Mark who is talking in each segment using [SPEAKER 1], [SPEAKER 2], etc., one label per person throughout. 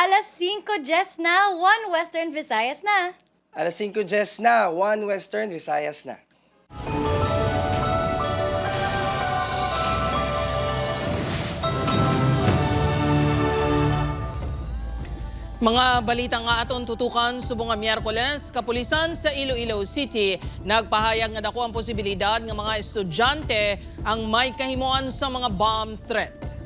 [SPEAKER 1] Alas 5:10 na, 1 Western Visayas na.
[SPEAKER 2] Alas 5:10 na, 1 Western Visayas na.
[SPEAKER 3] Mga balitang nga aton tutukan subong nga Miyerkules, kapulisan sa Iloilo City nagpahayag nga dako ang posibilidad nga mga estudyante ang may kahimuan sa mga bomb threat.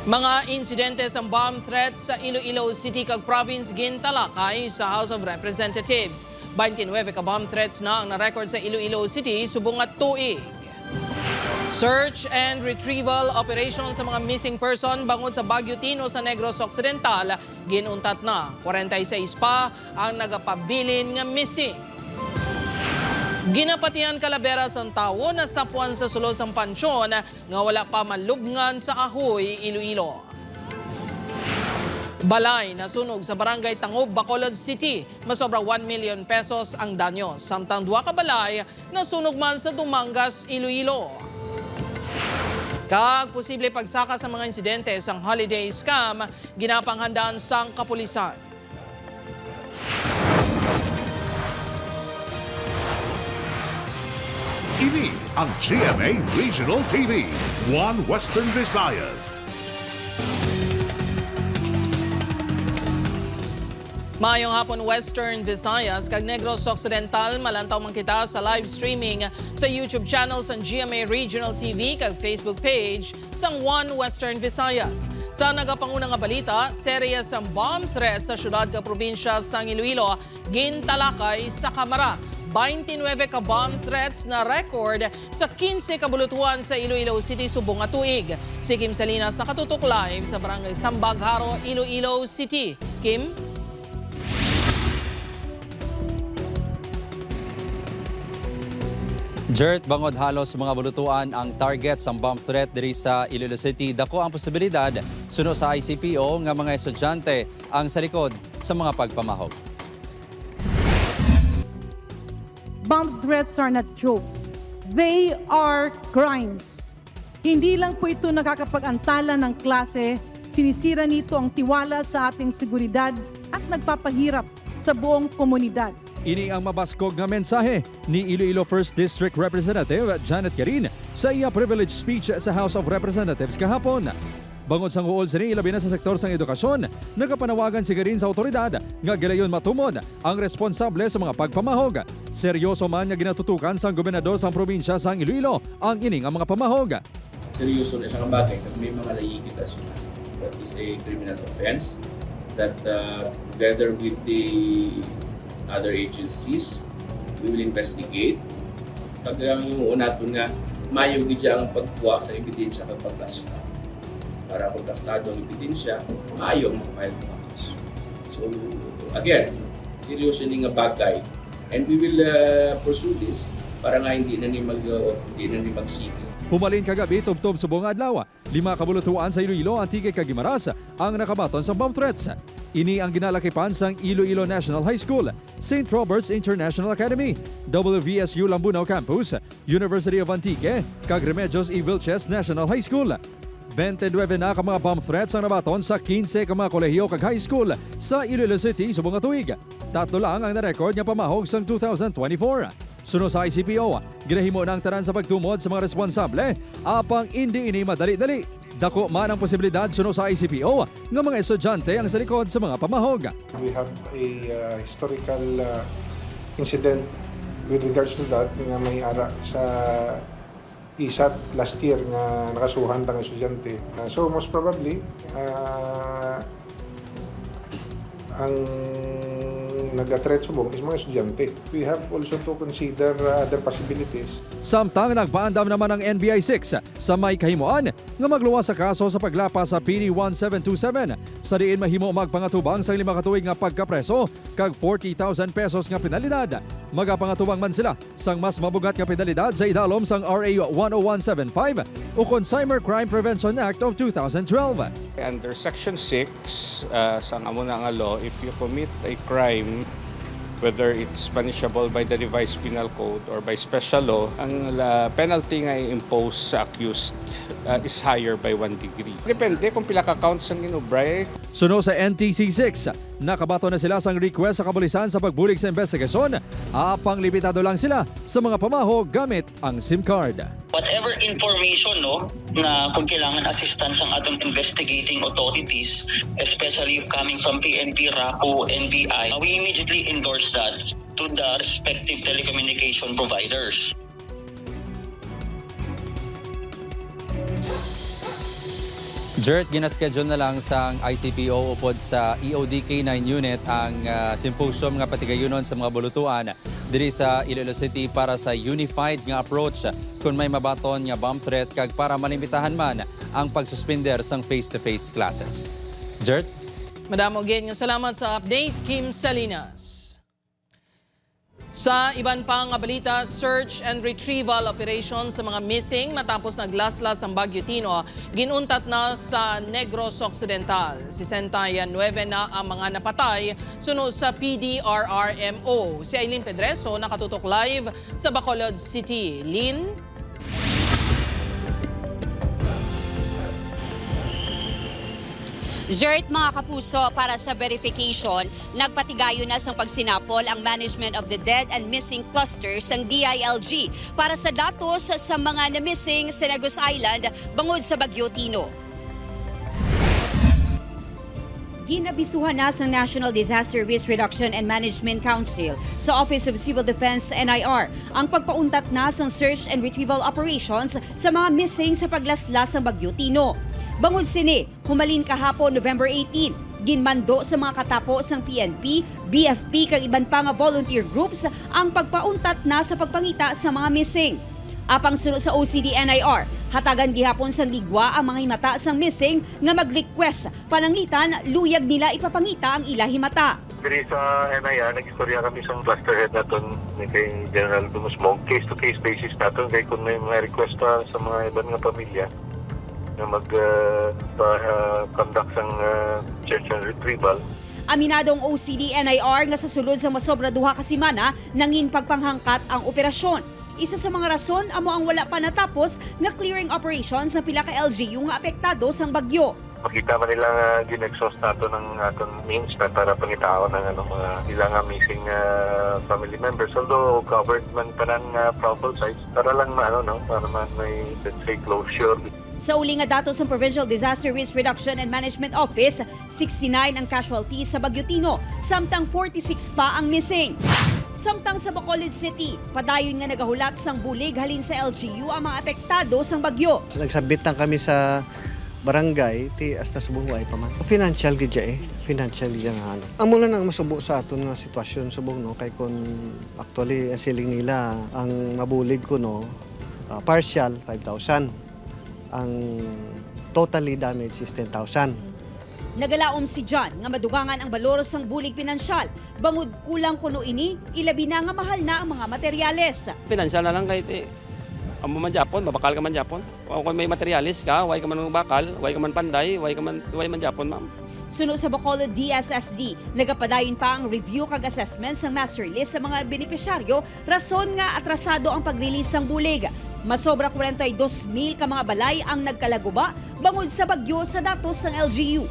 [SPEAKER 3] Mga insidente sa bomb threat sa Iloilo City kag province gintalakay sa House of Representatives. 29 ka bomb threats na ang na-record sa Iloilo City subong nga tuig. Search and retrieval operation sa mga missing person bangod sa Baguio Tino sa Negros Occidental, ginuntat na. 46 pa ang nagapabilin nga missing. Ginapatian Calavera ang tawo na sapuan sa sulos ang pansyon nga wala pa malubngan sa Ahoy, Iloilo. Balay nasunog sa barangay Tangob, Bacolod City. Masobra 1 million pesos ang danyo. Samtang 2 ka balay nasunog man sa Dumangas, Iloilo. Kag posible pagsaka sa mga insidente sang holiday scam, ginapanghandaan sang kapulisan.
[SPEAKER 4] Ini ang GMA Regional TV, 1 Western Visayas.
[SPEAKER 3] Mayong hapon Western Visayas kag Negros Occidental, malantaw man kita sa live streaming sa YouTube channel sang GMA Regional TV kag Facebook page sang 1 Western Visayas. Sa nagapanguna nga balita, serye sang bomb threat sa syudad kag probinsya sang Iloilo gintalakay sa kamera. 29 ka bomb threats na record sa 15 kabulutuan sa Iloilo City subong nga tuig. Si Kim Salinas nakatutok live sa barangay Sambagharo, Iloilo City. Kim?
[SPEAKER 5] Jert, bangod halos mga bulutuan ang target sa bomb threat diri sa Iloilo City. Dako ang posibilidad suno sa ICPO nga mga estudyante ang sa likod sa mga pagpamahog.
[SPEAKER 6] Bomb threats are not jokes. They are crimes. Hindi lang po ito nakakapag-antala ng klase, sinisira nito ang tiwala sa ating seguridad at nagpapahirap sa buong komunidad.
[SPEAKER 7] Ini ang mabaskog nga mensahe ni Iloilo 1st District Representative Janet Garin sa iya privilege speech sa House of Representatives kahapon. Bangod sang huol sini ilabi na sa sektor sang edukasyon, nagapanawagan si Garin sa otoridad nga gilayon matumod ang responsable sa mga pagpamahog. Seryoso man nga ginatutukan sang gobernador sang probinsya sang Iloilo ang ining ang mga pamahog.
[SPEAKER 8] Seryoso na siyang bagay kung may mga naiikitas yun. That is a criminal offense that together with the other agencies, we will investigate. Pag yung natin nga, mayo gidya ang pagkuha sa ebidensya kag pagtasta. Para kung tastado ang ebidensya, mayo ang mag-file ng kaso. So, again, seryoso ni nga bagay. And we will pursue this para nga hindi na ni magsige.
[SPEAKER 7] Humalin kagabi tubtob subong adlaw. 5 kabulutuan sa Iloilo, Antique kag Guimaras ang nakabaton sa bomb threats. Ini ang ginalakipan sang Iloilo National High School, St. Robert's International Academy, WVSU Lambunaw Campus, University of Antique, kag Remedios E. Vilches National High School. 29 na ka mga bomb threats ang nabaton sa 15 ka mga kolehiyo kag high school sa Iloilo City subong nga tuig. 3 lang ang na-record nga pamahog sang 2024. Suno sa ICPO, ginahimo na ang tanan sa pagtumod sa mga responsable, apang hindi ini madali-dali. Dako man ang posibilidad suno sa ICPO nga mga estudyante ang sa likod sa mga pamahog.
[SPEAKER 9] We have a historical incident with regards to that nga may ara sa ISAT last year nga nakasuhan tang estudyante. So most probably ang nag-threat subong is mga estudyante. We have also to consider other possibilities.
[SPEAKER 7] Samtang nagpaandam naman ang NBI 6 sa may kahimuan nga magluwas sa kaso sa paglapas sa PD 1727. Sa diin mahimo magpangatubang sa 5 katuig nga pagkapreso kag 40,000 pesos nga penalidad. Magapangatubang man sila sang mas mabugat nga penalidad sa idalom sang RA 10175 o Consumer Crime Prevention Act of 2012.
[SPEAKER 10] Under Section 6 sa amo nga law, if you commit a crime whether it's punishable by the revised penal code or by special law, ang penalty nga i-impose sa accused is higher by 1 degree. Depende kung pila ka counts ang inubray.
[SPEAKER 7] Suno sa NTC6, nakabato na sila sang request sa kapulisan sa pagbulig sa investigasyon. Apang limitado lang sila sa mga pamaho gamit ang SIM card.
[SPEAKER 11] Whatever information na kung kailangan assistance ang atong investigating authorities, especially coming from PNP, RAPO, NBI, we immediately endorse that to the respective telecommunication providers.
[SPEAKER 5] Jert, ginaschedule na lang sa ICPO upod sa EOD-K9 unit ang symposium nga patigayunon sa mga bulutuan diri sa Iloilo City para sa unified nga approach kung may mabaton nga bomb threat kag para malimitahan man ang pagsuspender sang face-to-face classes. Jert?
[SPEAKER 3] Madam Ogen, salamat sa update, Kim Salinas. Sa iban pang balita, search and retrieval operation sa mga missing matapos naglaslas ang Bagyo Tino, ginuntat na sa Negros Occidental. 69 na ang mga napatay sunod sa PDRRMO. Si Aileen Pedreso nakatutok live sa Bacolod City. Lynn?
[SPEAKER 12] Jert, mga kapuso, para sa verification, nagpatigayo na sa pagsinapol ang Management of the Dead and Missing Clusters ng DILG para sa datos sa mga na-missing sa Negros Island bangod sa Bagyo Tino. Ginabisuhan na sa National Disaster Risk Reduction and Management Council sa Office of Civil Defense NIR ang pagpauntat na sa search and retrieval operations sa mga missing sa paglaslas ng Bagyo Tino. Bangod sini, humalin kahapon November 18, ginmando sa mga katapo sang PNP, BFP kag iban pa nga volunteer groups ang pagpauntat na sa pagpangita sa mga missing. Apang sunod sa OCD NIR, hatagan gihapon sang ligwa ang mga himata sang missing nga mag-request pananglitan luyag nila ipapangita ang ila himata.
[SPEAKER 9] Diri sa NIR, nag-istorya kami sa cluster head naton ni kay General Dumusmog. Case-to-case basis naton kay kung may mga request pa sa mga ibang nga pamilya na mag-conduct sang search and retrieval.
[SPEAKER 12] Aminadong OCD NIR nga sa sulod sa masobra duha ka semana nangin pagpanghangkat ang operasyon. Isa sa mga rason amo ang wala pa natapos nga clearing operations ng pila ka LGU nga apektado sang bagyo.
[SPEAKER 9] Makita man nila nga gin-exhaust nato ng aton means na para pangitaon ng mga ilang missing family members. Although covered man pa ng probable sites para lang para man may, let's say, closure.
[SPEAKER 12] Sa uli nga datos ng Provincial Disaster Risk Reduction and Management Office, 69 ang casualties sa Bagyo Tino, samtang 46 pa ang missing. Samtang sa Bacolod City, padayon nga nagahulat sang bulig halin sa LGU ang mga apektado sang bagyo.
[SPEAKER 13] Nagsabit kami sa barangay, ti hasta sa buhay pa man. Financial gidya financial yan nga. Ang mula nang masubo sa aton nga sitwasyon subong kay kun actually ang siling nila ang mabulig ko partial 5,000. Ang totally damaged is 10,000.
[SPEAKER 12] Nagalaom si John nga madugangan ang baloros ng bulig pinansyal. Bangod kulang kuno ini, ilabi na nga mahal na ang mga materyales.
[SPEAKER 14] Pinansyal na lang kahit amo man Japon, babakal ka man Japon. Kung may materialis ka, way ka man bakal, way ka man panday, way man Japon, ma'am.
[SPEAKER 12] Suno sa Bacolod DSSD, nagapadayon pa ang review kag assessment sa master list sa mga benepisyaryo, rason nga atrasado ang pag-release ng bulig. Masobra 42,000 ka mga balay ang nagkalaguba bangod sa bagyo sa datos ng LGU.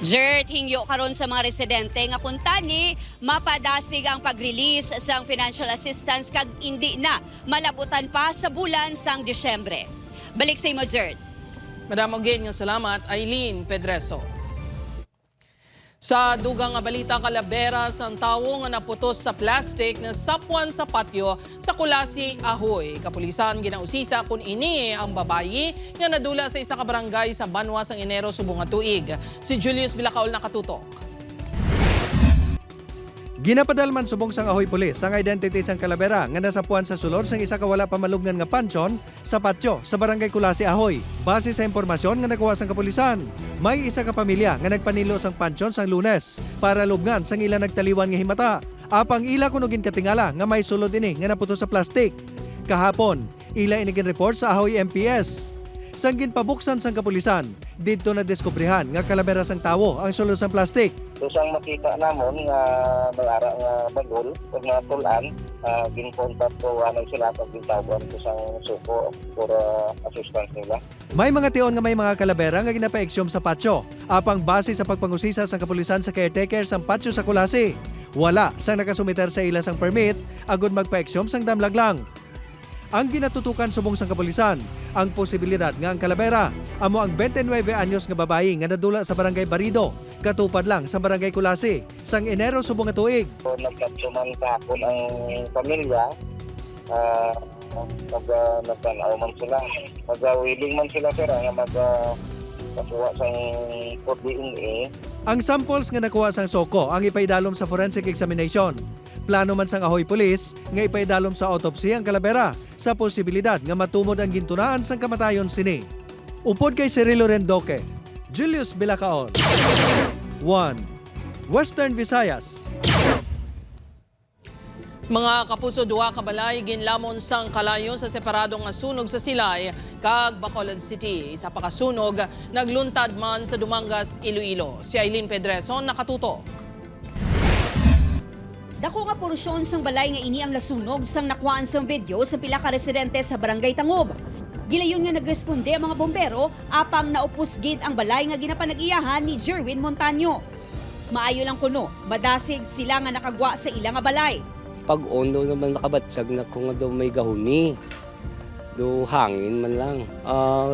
[SPEAKER 12] Jert, hingyo karon sa mga residente nga kuntani mapadasig ang pag-release sang financial assistance kag indi na malabutan pa sa bulan sang Disyembre. Balik sa imo, Jert.
[SPEAKER 3] Madam Ogen, salamat. Aileen Pedreso. Sa dugang nga balita, Calaveras ang tawo nga naputos sa plastic na sapwan sa patio sa Kulasi, Ahoy. Kapulisan ginausisa kung ini ang babayi nga nadula sa isa ka barangay sa Banwa sang Enero subong nga tuig. Si Julius Vilacaol nakatutok.
[SPEAKER 15] Ginapadalman subong sang Ahoy Police ang identity sang Calavera nga nasapuan sa sulod sang isa ka wala pamalugnan nga pansyon sa patio sa barangay Kulasi, Ahoy. Base sa impormasyon nga nakuha sang kapulisan, may isa ka pamilya nga nagpanilo sang pansyon sang Lunes para lubngan sang ila nagtaliwan nga himata. Apang ila kuno ginkatingala nga may sulod ini nga naputo sa plastik. Kahapon, ila inigin report sa Ahoy MPS. sang ginpabuksan sang kapulisan. Dito na diskubrihan nga kalabera sang tawo ang sulod sang plastik.
[SPEAKER 16] So sang makita namon nga may ara nga bagol o nga tulan, ginkontak ko anong sila pag gintawagan ko sang suko for assistance nila.
[SPEAKER 15] May mga tion nga may mga kalabera nga ginapaeksyom sa patio. Apang base sa pagpangusisa sang kapulisan sa caretaker sang patio sa Kulasi. Wala sang nakasumiter sa ila sang permit agud magpaeksyom sang damlag lang. Ang ginatutukan subong sang kapulisan, ang posibilidad nga ang kalabera amo ang 29 anyos nga babayi nga nadula sa barangay Barido, katupad lang sa barangay Kulasi sang Enero subong nga tuig.
[SPEAKER 16] So nagkatsuman kahapon ang pamilya, nagtanaw man sila, mag-willing man sila sir nga mag-kasuwa sang DNA.
[SPEAKER 15] Ang samples nga nakuha sang soko ang ipaidalom sa forensic examination. Plano man sang Ahoy Police nga ipaidalom sa autopsy ang kalabera sa posibilidad nga matumod ang gintunaan sang kamatayon sini. Upod kay Cirilo Rendoque, Julius Bilacaon. 1. Western Visayas.
[SPEAKER 3] Mga kapuso, duha ka balay ginlamon sang kalayo sa separadong nga sunog sa Silay kag Bacolod City. Isa pa kasunog nagluntad man sa Dumangas, Iloilo. Si Aileen Pedreson nakatutok.
[SPEAKER 12] Dako nga porsyon sang balay nga ini ang nasunog sang nakuhaan sang video sa pila ka residente sa Barangay Tangob. Gilayon nga nagresponde ang mga bombero apang naupos gid ang balay nga ginapanag-iyahan ni Jerwin Montaño. Maayo lang kuno, madasig sila nga nakagwa sa ila nga balay.
[SPEAKER 17] Pag daw naman nakabatsag na kung daw may gahuni. Do hangin man lang.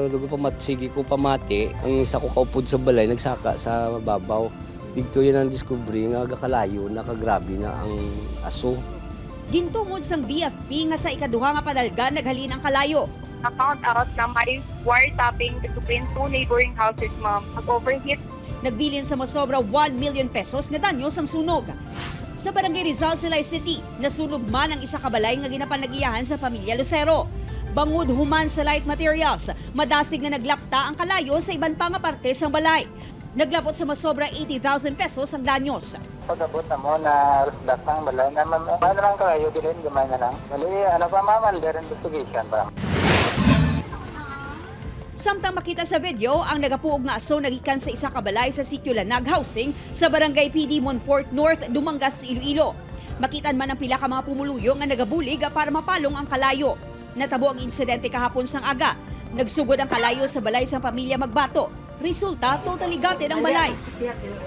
[SPEAKER 17] Dugo pamatsigi ko pamati, ang isa ko kaupod sa balay nagsaka sa babaw. Dito yan ang discovery nga kalayo na kagrabe na ang aso.
[SPEAKER 12] Gintungod sang BFP nga sa ikaduha nga padalgan naghalin ang kalayo.
[SPEAKER 18] Na-found out na may wiretapping between two neighboring houses, ma'am. Nag-overheat.
[SPEAKER 12] Nagbilin sa masobra 1 million pesos nga danyo sang sunog. Sa Barangay Rizal, Silay City, nasunog man ang isa ka balay nga ginapanag-iyahan sa pamilya Lucero. Bangod human sa light materials, madasig nga naglapta ang kalayo sa iban pa nga parte sang balay. Naglabot sa masobra 80,000 pesos ang danyos.
[SPEAKER 16] Pag-abot na mo na lahat ng balay na ano lang kayo, din gumay na lang. Mali, ano pa ma'am, under investigation pa.
[SPEAKER 12] Samtang makita sa video, ang nagapuog nga aso nagikan sa isa ka balay sa sitio Lanag Housing sa Barangay PD Monfort North, Dumangas, Iloilo. Makitan man ang pila ka mga pumuluyo nga nagabulig para mapalong ang kalayo. Natabo ang insidente kahapon sang aga. Nagsugod ang kalayo sa balay sa pamilya Magbato. Resulta, totally gutted ang balay.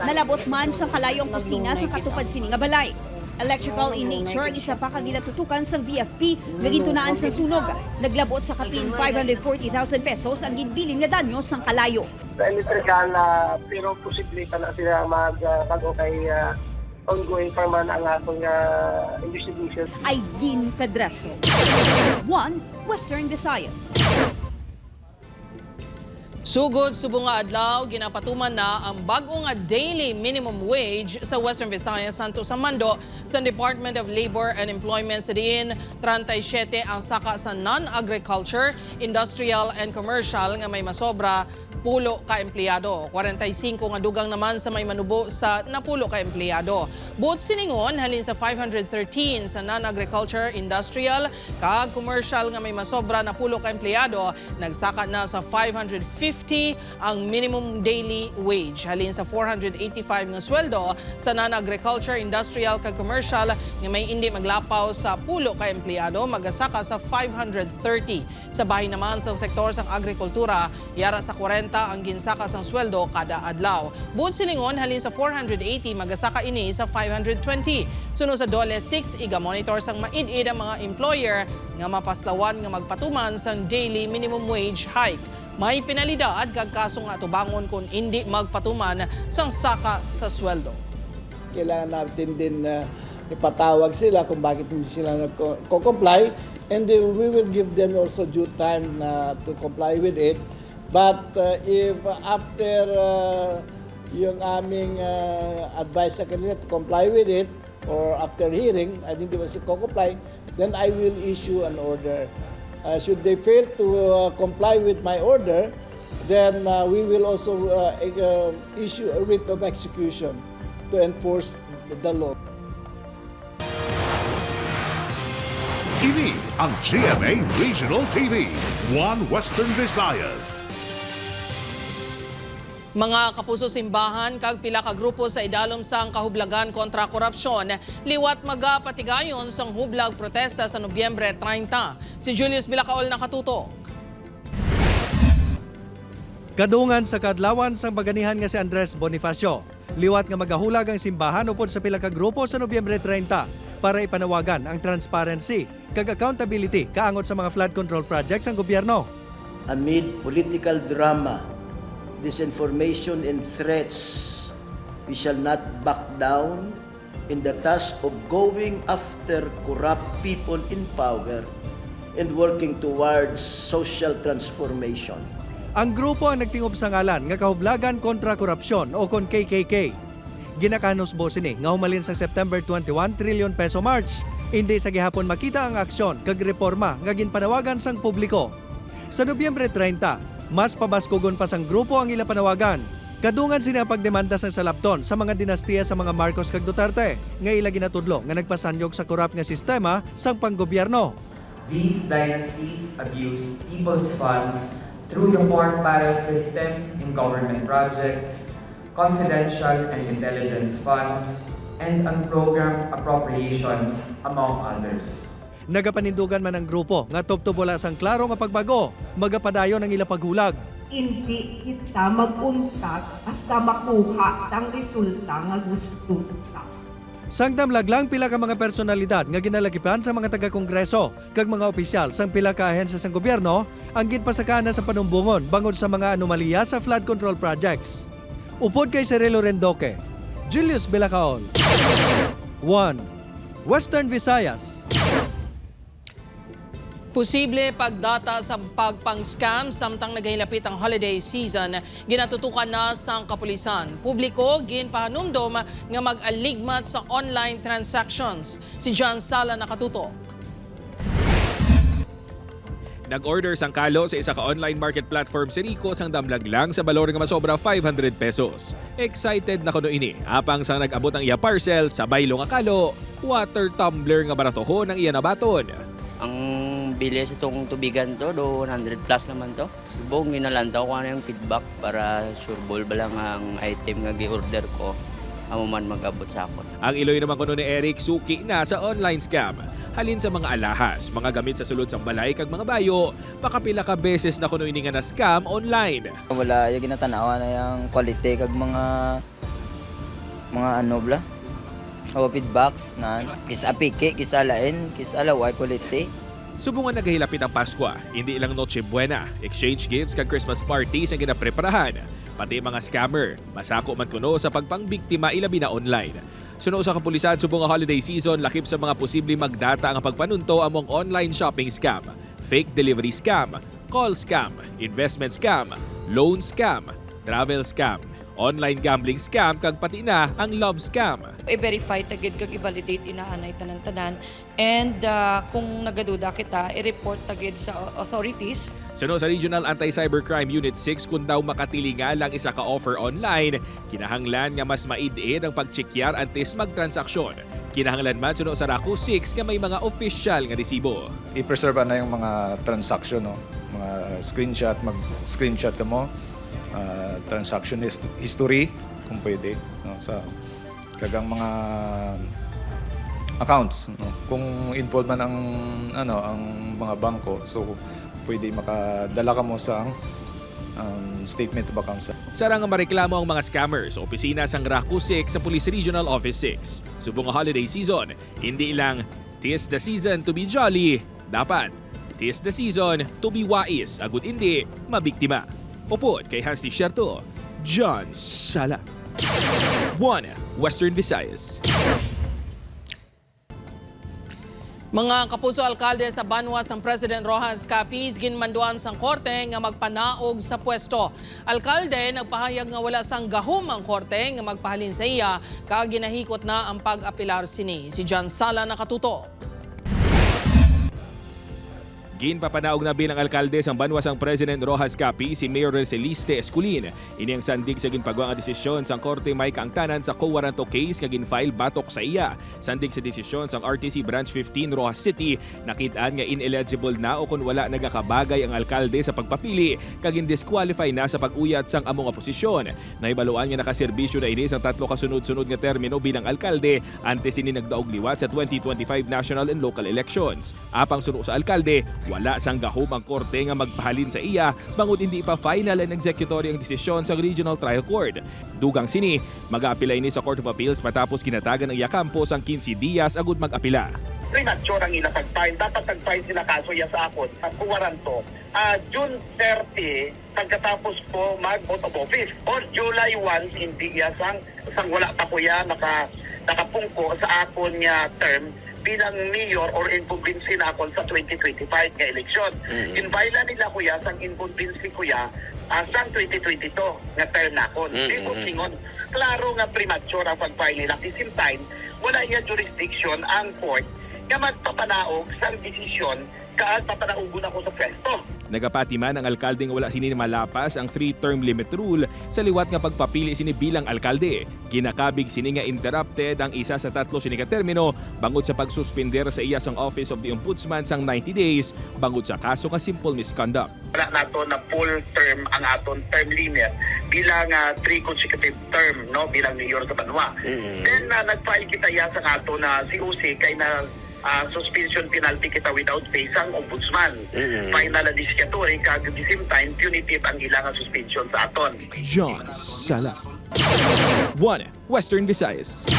[SPEAKER 12] Nalabot man sa kalayong kusina sa katupad sini nga balay. Electrical in nature ang isa pa kang ginatutukan sang BFP nga gintunaan sa sunog. Naglabot sa kapin 540,000 pesos ang ginbilin nga danyo sang kalayo.
[SPEAKER 16] Sa electrical pero posible pa na sila mag-bago kay ongoing pa man ang atong investigation.
[SPEAKER 12] Aileen Pedreso. 1 Western Visayas.
[SPEAKER 3] Sugod subong nga adlaw, ginapatuman na ang bag-o nga daily minimum wage sa Western Visayas santo sa mando sa Department of Labor and Employment sa diin 37 ang saka sa non-agriculture, industrial and commercial nga may masobra pulo ka empleyado. 45 nga dugang naman sa may manubo sa napulo ka empleyado. Buot siningon halin sa 513 sa non-agriculture, industrial, kag commercial nga may masobra na pulo ka empleyado, nagsaka na sa 550 ang minimum daily wage. Halin sa 485 nga sweldo sa non-agriculture, industrial, kag commercial nga may hindi maglapaw sa pulo ka empleyado, magasaka sa 530. Sa bahin naman sa sektor sang agrikultura, yara sa 40 ang ginsaka sang sweldo kada adlaw. Buot silingon halin sa 480 magasaka ini sa 520. Sunod sa dole 6 iga-monitor sang maid-id ang mga employer nga mapaslawan nga magpatuman sang daily minimum wage hike. May penalidad kag kaso nga tubangon kung hindi magpatuman sang saka sa sweldo.
[SPEAKER 19] Kailangan natin din ipatawag sila kung bakit hindi sila nagko-comply, and then we will give them also due time to comply with it. But if after yung aming advice sa kanila to comply with it, or after hearing, and hindi ba sila comply, then I will issue an order. Should they fail to comply with my order, then we will also issue a writ of execution to enforce the law.
[SPEAKER 4] Ini ang GMA Regional TV, One Western Visayas.
[SPEAKER 3] Mga kapuso simbahan kag pila ka grupo sa idalom sang kahublagan kontra korupsyon liwat magapatigayon sang hublag protesta sa Nobyembre 30. Si Julius Bilacaol nakatutok.
[SPEAKER 15] Kadungan sa kadlawan sang baganihan nga si Andres Bonifacio. Liwat nga magahulag ang simbahan upod sa pila ka grupo sa Nobyembre 30 para ipanawagan ang transparency kag accountability kaangot sa mga flood control projects ang gobyerno.
[SPEAKER 20] Amid political drama, disinformation and threats, we shall not back down in the task of going after corrupt people in power and working towards social transformation.
[SPEAKER 15] Ang grupo ang nagtingob sa ngalan nga Kahublagan kontra Korupsyon o kon KKK. Ginakanos bo sini nga humalin sa September 21 trillion peso march. Hindi sa gihapon makita ang aksyon kag reforma nga ginpanawagan sang publiko. Sa Nobyembre 30, mas pabaskugon pa sang grupo ang ila panawagan. Kadungan sina pagdemanda sa salapton sa mga dinastiya sa mga Marcos kag Duterte nga ila ginatudlo nga nagpasanyog sa korap nga sistema sang panggobyerno.
[SPEAKER 21] These dynasties abuse people's funds through the pork barrel system in government projects, confidential and intelligence funds, and unprogrammed appropriations, among others.
[SPEAKER 15] Nagapanindugan man ang grupo nga tubtub wala sang klaro nga pagbago, magapadayon ang ila paghulag.
[SPEAKER 22] Hindi kita mag-untag basta makuha ang resulta nga gusto ta.
[SPEAKER 15] Sangdamlag lang pila ka mga personalidad nga ginalagipan sa mga taga-kongreso kag mga opisyal sang pila ka ahensya sang gobyerno ang ginpasakana sa panumbungon bangod sa mga anomalya sa flood control projects. Upod kay Cirilo Rendoque, Julius Bilacaol, One Western Visayas.
[SPEAKER 3] Posible pagdata sa pagpang-scam samtang naghihilapit ang holiday season, ginatutukan na sang kapulisan. Publiko ginpahanumdom nga mag-aligmat sa online transactions. Si John Sala nakatutok.
[SPEAKER 23] Nag-order sang kalo sa isa ka online market platform si Rico sang damlag lang sa balor nga masobra 500 pesos. Excited na kuno ini. Apang sang nag-abot ang iya parcel sa baylo nga kalo, water tumbler nga baratohon ang iya nabaton.
[SPEAKER 24] Ang bilis itong tubigan to, do 100 plus naman to. Subong ginalantaw ko na yung feedback para sure ball ba lang ang item nga gi-order ko. Amo man mag-abot sa akon.
[SPEAKER 23] Ang iloy naman kuno ni Eric suki na sa online scam. Halin sa mga alahas, mga gamit sa sulod sang balay kag mga bayo, makapila ka beses na kuno ini nga na scam online.
[SPEAKER 25] Wala yung ginatanawa na yung quality kag mga ano bla. Feedbacks na kisa apike, kisa lain, kisa laway quality.
[SPEAKER 23] Subungan naghihilapit ang Pasko, hindi lang Noche Buena, exchange gifts kag Christmas parties ang ginapreparahan. Pati mga scammer, masako man kuno sa pagpangbiktima ilabi na online. Suno sa kapulisan subong nga holiday season, lakip sa mga posibleng magdata ang pagpanunto among online shopping scam, fake delivery scam, call scam, investment scam, loan scam, travel scam, online gambling scam kag pati na ang love scam.
[SPEAKER 26] I-verify tagid kag i-validate inaanay tanan-tanan and kung nagaduda kita i-report tagid sa authorities.
[SPEAKER 23] Suno sa Regional Anti-Cybercrime Unit 6 kung daw makatilinga lang isa ka offer online, kinahanglan nga mas maid-id ang pagchekyar antes magtransaksyon. Kinahanglan man suno sa RACU 6 nga may mga official nga resibo.
[SPEAKER 27] I-preserve na yung mga transaction, no? Mga screenshot, mag-screenshot ka mo. Transaction history kung pwede, no? Sa kagang mga accounts, no? Kung involved man ang mga bangko, so pwede makadala ka mo sa statement of accounts.
[SPEAKER 23] Sarang mareklamo ang mga scammers sa opisina sang RACU 6 sa Police Regional Office 6. Subong nga holiday season, hindi lang tis the season to be jolly, dapat tis the season to be wais, agud hindi mabiktima. Upod kay Hans Tisherto, John Sala. One Western Visayas.
[SPEAKER 3] Mga kapuso alkalde sa Banwa sang President Rojas Capiz ginmanduan sang korte nga magpanaog sa pwesto. Alkalde nagpahayag nga wala sang gahom ang korte nga magpahalin sa iya kag ginahikot na ang pag-apilar sini. Si John Sala nakatuto.
[SPEAKER 23] Ginpapanaog na bilang alkalde sang banwasang President Rojas Capi si Mayor Celeste Esculin. Ini ang sandig sa ginpagawa nga desisyon sang korte may kaangtanan sa co-warranto case nga ginfile batok sa iya. Sandig sa desisyon sang RTC Branch 15 Rojas City, nakitaan nga ineligible na o kung wala nagakabagay ang alkalde sa pagpapili kag disqualify na sa pag-uyat sang among oposisyon. Naibaluan nga nakaserbisyo na ini sang 3 kasunod-sunod nga termino bilang alkalde antes ini nagdaog liwat sa 2025 national and local elections. Apang suno sa alkalde, wala sang gahom ang korte nga magpahalin sa iya bangod hindi pa final and executory ang desisyon sa Regional Trial Court. Dugang sini, mag-aapila ini sa Court of Appeals matapos kinatagan ng Iacampo sang 15 días agud mag-apila.
[SPEAKER 1] Premature ang ilang pag-file. Dapat nag-file sila kaso ya sa akon ang kuwaranto. June 30, pagkatapos po mag-out of office. Or July 1, hindi ya sang wala pa po ya nakapungko sa akon nga term bilang mayor or incumbency na ako sa 2025 nga eleksyon. Inviolate nila kuya sang incumbency kuya sang 2022 nga term na ako. Di po singon. Klaro nga premature ang pag-file nila. At the same time, wala iya jurisdiction ang court nga magpapanaog sang desisyon kaan papanaugon ako sa pwesto.
[SPEAKER 23] Nagapati man ang alkalde nga wala sini malapas ang 3-term limit rule sa liwat nga pagpapili sini bilang alkalde. Ginakabig sini nga interrupted ang isa sa 3 sini ka termino bangod sa pagsuspender sa iya sang Office of the Ombudsman sang 90 days bangod sa kaso nga simple misconduct.
[SPEAKER 1] Wala nato na full term ang aton term limit bilang 3 consecutive term no bilang mayor sa Banwa. Then nag-file kita ya sa ato na COC kay na suspension penalty kita without pay sang ombudsman. Final na discatory kag at the same time punitive ang ilang suspension sa aton.
[SPEAKER 23] John Sala. 1 Western Visayas.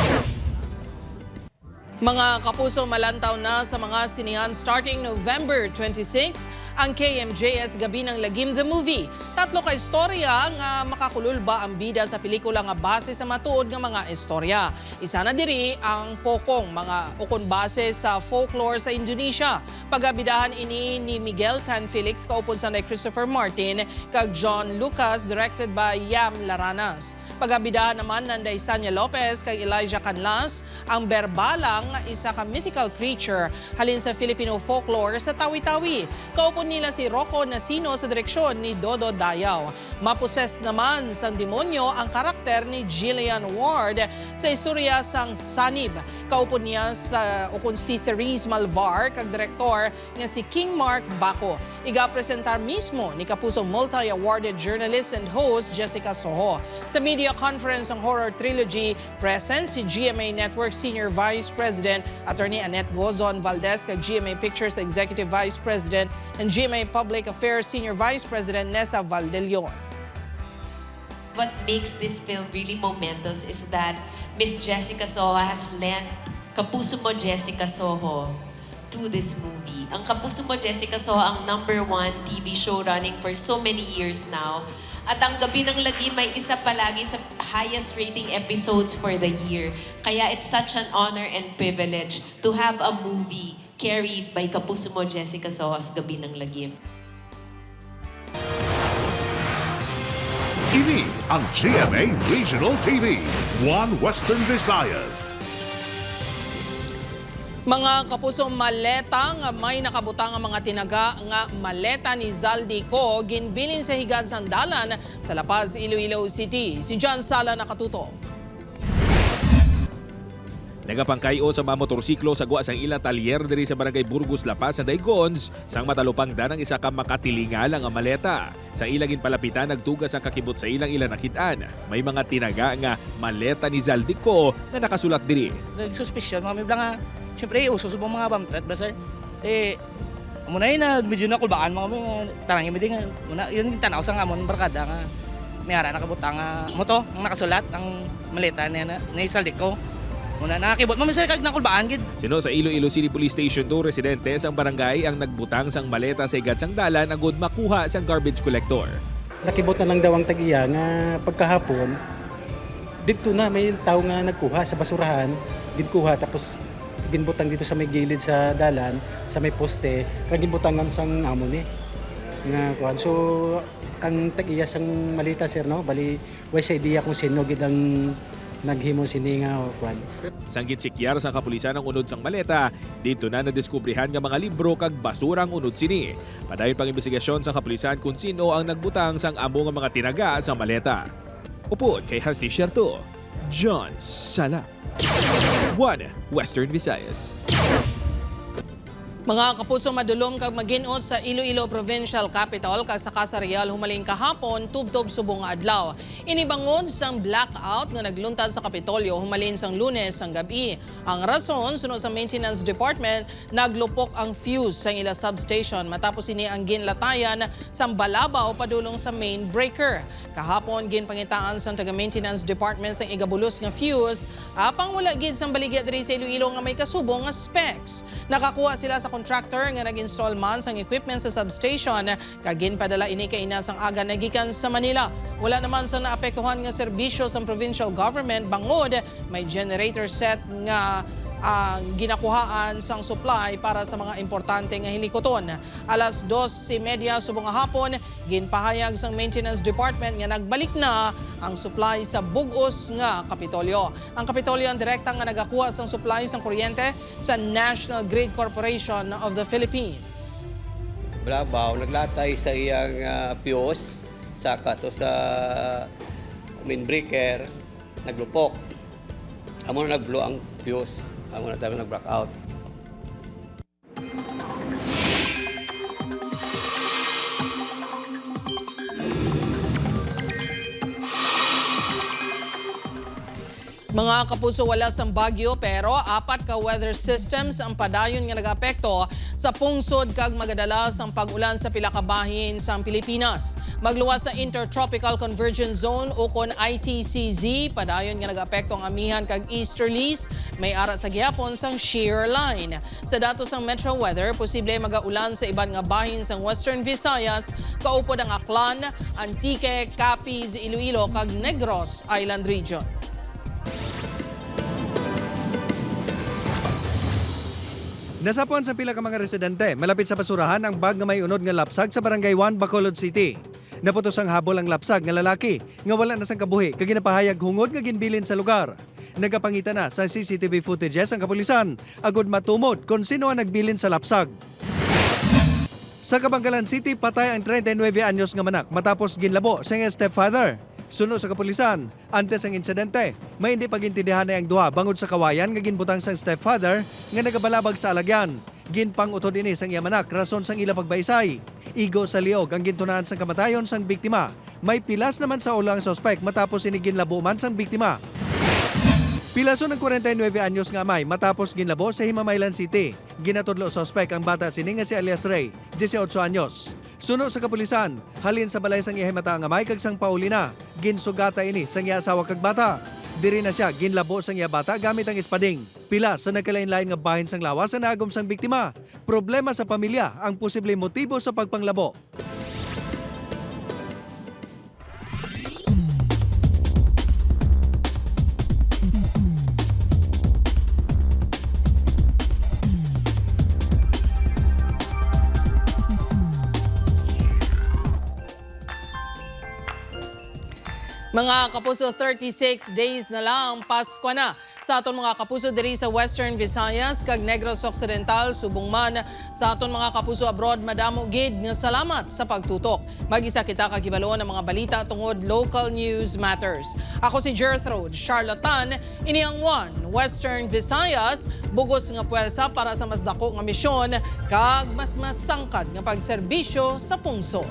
[SPEAKER 3] Mga kapuso, malantaw na sa mga sinihan starting November 26 ang KMJS Gabi ng Lagim the Movie. 3 ka istorya nga makakululba ang bida sa pelikula nga base sa matuod nga mga istorya. Isa na diri ang Pokong, mga ukon base sa folklore sa Indonesia. Pagabidahan ini ni Miguel Tan Felix kaupod sa Christopher Martin kag John Lucas directed by Yam Laranas. Pagabidahan naman ng Sanya Lopez kay Elijah Canlas ang berbalang isa ka mythical creature halin sa Filipino folklore sa Tawi-Tawi. Kaupon nila si Rocco Nasino sa direksyon ni Dodo Dayaw. Maposes naman sang demonyo ang karakter ni Jillian Ward sa istorya sang Sanib. Kaupon niya sa ukon si Therese Malvar kag direktor nga si King Mark Baco. Iga-presentar mismo ni kapusong multi-awarded journalist and host Jessica Soho. Sa media conference ng horror trilogy, present si GMA Network Senior Vice President Attorney Annette Gozon Valdez kag GMA Pictures Executive Vice President and GMA Public Affairs Senior Vice President Nessa Valdelion.
[SPEAKER 2] What makes this film really momentous is that Miss Jessica Soho has lent Kapuso Mo Jessica Soho to this movie. Ang Kapuso Mo Jessica Soho ang #1 TV show running for so many years now. At ang Gabi ng Lagim may isa palagi sa highest rating episodes for the year. Kaya it's such an honor and privilege to have a movie carried by Kapuso Mo Jessica Soho's Gabi ng Lagim.
[SPEAKER 4] Ini ang GMA Regional TV, 1 Western Visayas.
[SPEAKER 3] Mga kapuso, maleta nga may nakabutang ang mga tinaga nga maleta ni Zaldico ginbilin sa higad sandalan sa La Paz, Iloilo City. Si John Sala nakatuto.
[SPEAKER 23] Nagapangkayo sa mga motorsiklo sa guwa sang ila talyer diri sa Barangay Burgos, La Paz, sa Daigons sang matalupang danang isa ka makatilingalang ang maleta. Sa ilang palapitan nagtugas ang kakibot sa ilang nakitaan. May mga tinaga nga maleta ni Zaldico na nakasulat diri.
[SPEAKER 6] Nagsuspicion mga mibla nga siyempre uso sa mga bamtret ba sir? Muna yun na medyo nakulbaan mga tarang yung nga muna yun yung tanaw sa nga mo barkada nga may hara nakabutang mo to ang nakasulat ang maleta niya na Zaldico. Muna nakakibot mo minsan kag nakulbaan gid.
[SPEAKER 23] Sino sa Iloilo City Police Station 2 residente sang barangay ang nagbutang sang maleta sa higad sang dalan agud makuha sang garbage collector.
[SPEAKER 7] Nakibot na lang daw ang tagiya nga pagkahapon dito na may tao nga nagkuha sa basurahan, ginkuha tapos ginbutang dito sa may gilid sa dalan, sa may poste, kag ginbutangan sang amon nga kuan. So ang tagiya sang malita sir no, bali way sa idea kung sino gid ang naghimo sini nga kwan.
[SPEAKER 23] Sang gitsikiyar sa kapulisan ang unod sang maleta, dito na nadiskubrihan nga mga libro kag basura ang unod sini. Padayon pang investigasyon sa kapulisan kung sino ang nagbutang sang amo nga mga tinaga sa maleta. Upod kay Hasty Sherto, John Sala. 1 Western Visayas.
[SPEAKER 3] Mga kapuso, madulom kag maginot sa Iloilo Provincial Capital kag sa Casa Real humaling kahapon tubtob subong nga adlaw. Inibangod sang blackout nga nagluntad sa Kapitolyo humalin sang Lunes sang gabi. Ang rason sunod sa Maintenance Department, naglupok ang fuse sa ila substation matapos ini ang ginlatayan sang balabaw padulong sa main breaker. Kahapon ginpangitaan sang taga-Maintenance Department sang igabulos nga fuse apang wala gid sang baligya diri sa Iloilo nga may kasubong nga specs. Nakakuha sila sa contractor nga nag-install man sang equipment sa substation kagin padala ini kay ina sang aga nagikan sa Manila. Wala naman sa naapektuhan nga serbisyo sa provincial government bangod may generator set nga ginakuhaan sang supply para sa mga importante nga hilikoton. Alas 2:30 subong nga hapon, ginpahayag sang Maintenance Department nga nagbalik na ang supply sa bug-os nga Kapitolyo. Ang Kapitolyo ang direkta nga nagakuha sang supply sang kuryente sa National Grid Corporation of the Philippines.
[SPEAKER 5] Balabaw, naglatay sa iyang fuse, saka to sa main breaker, naglupok. Amo na nag-blow ang fuse. Amo na tayo nag-blackout.
[SPEAKER 3] Mga kapuso, wala sang bagyo pero 4 ka weather systems ang padayon nga nag-apekto sa pungsod kag magadalas ang pag-ulan sa pila ka bahin sa Pilipinas. Magluwas sa Intertropical Convergence Zone o kon ITCZ, padayon nga nag-apekto ang amihan kag easterlies, may ara sa gihapon sang shear line. Sa datos sang Metro Weather, posible magaulan sa iban nga bahin sang Western Visayas, kaupod ang Aklan, Antique, Capiz, Iloilo kag Negros Island Region.
[SPEAKER 15] Nasapuan sa pila ka mga residente, malapit sa basurahan ang bag nga may unod nga lapsag sa Barangay 1, Bacolod City. Naputos ang habol ang lapsag nga lalaki nga wala na sang kabuhi kag ginapahayag hungod nga ginbilin sa lugar. Nagapangita na sa CCTV footages ang kapulisan agud matumod kung sino ang nagbilin sa lapsag. Sa Cabangalan City, patay ang 39 anyos nga manak matapos ginlabo sa iyang stepfather. Suno sa kapulisan, antes ang insidente, may hindi pagintindihan na ang duha bangod sa kawayan nga ginbutang sang stepfather nga nagabalabag sa alagyan. Ginpang-utod ini sang iyang manak rason sang ila pagbaysay. Igo sa liog ang gintunaan sang kamatayon sang biktima. May pilas naman sa ulo ang suspect matapos ini ginlabo man sang biktima. Pilason ng 49 anyos nga amay matapos ginlabo sa Himamaylan City. Ginatudlo suspect ang bata sini nga si Alias Ray, 18 anyos. Suno sa kapulisan, halin sa balay sang ihimata ang amay kag sang Paulina. Ginsugata ini sang iya asawa kag bata. Diri na siya ginlabo sang iya bata gamit ang espading. Pila sa nagkalain-lain nga bahin sang lawas sa naagom sang biktima. Problema sa pamilya ang posibleng motibo sa pagpanglabo.
[SPEAKER 3] Mga kapuso, 36 days na lang Pasko na sa aton mga kapuso diri sa Western Visayas kag Negros Occidental subong man sa aton mga kapuso abroad. Madamo gid nga salamat sa pagtutok. Mag-isa kita kagibaloon ang mga balita tungod local news matters. Ako si Gertrude Charlatan, ini ang One Western Visayas, bugos nga puwersa para sa mas dako nga misyon kag mas sangkad nga pagserbisyo sa pungsod.